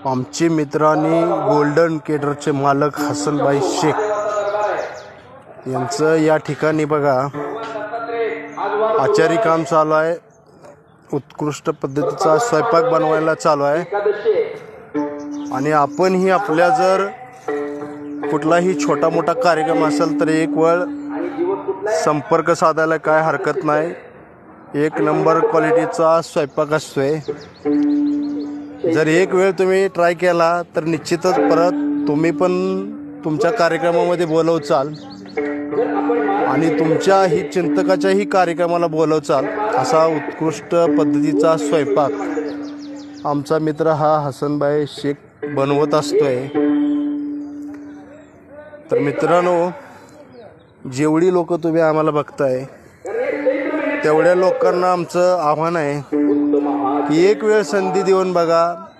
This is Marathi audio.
आमचे मित्रांनी गोल्डन केटरचे मालक हसनभाई शेख यांचं या ठिकाणी बघा आचारी काम चालू आहे। उत्कृष्ट पद्धतीचा स्वयंपाक बनवायला चालू आहे आणि आपणही आपल्या जर कुठलाही छोटा मोठा कार्यक्रम असेल तर एक वेळ संपर्क साधायला काय हरकत नाही। एक नंबर क्वालिटीचा स्वयंपाक असतोय। जर एक वेळ तुम्ही ट्राय केला तर निश्चितच परत तुम्ही पण तुमच्या कार्यक्रमामध्ये बोलवचाल आणि तुमच्या ही चिंतकाच्याही कार्यक्रमाला बोलवचाल। असा उत्कृष्ट पद्धतीचा स्वयंपाक आमचा मित्र हा हसनभाई शेख बनवत असतोय। तर मित्रांनो, जेवढी लोक तुम्ही आम्हाला बघताय तेवढ्या लोकांना आमचं आव्हान आहे की एक वेळ संधी देऊन बघा।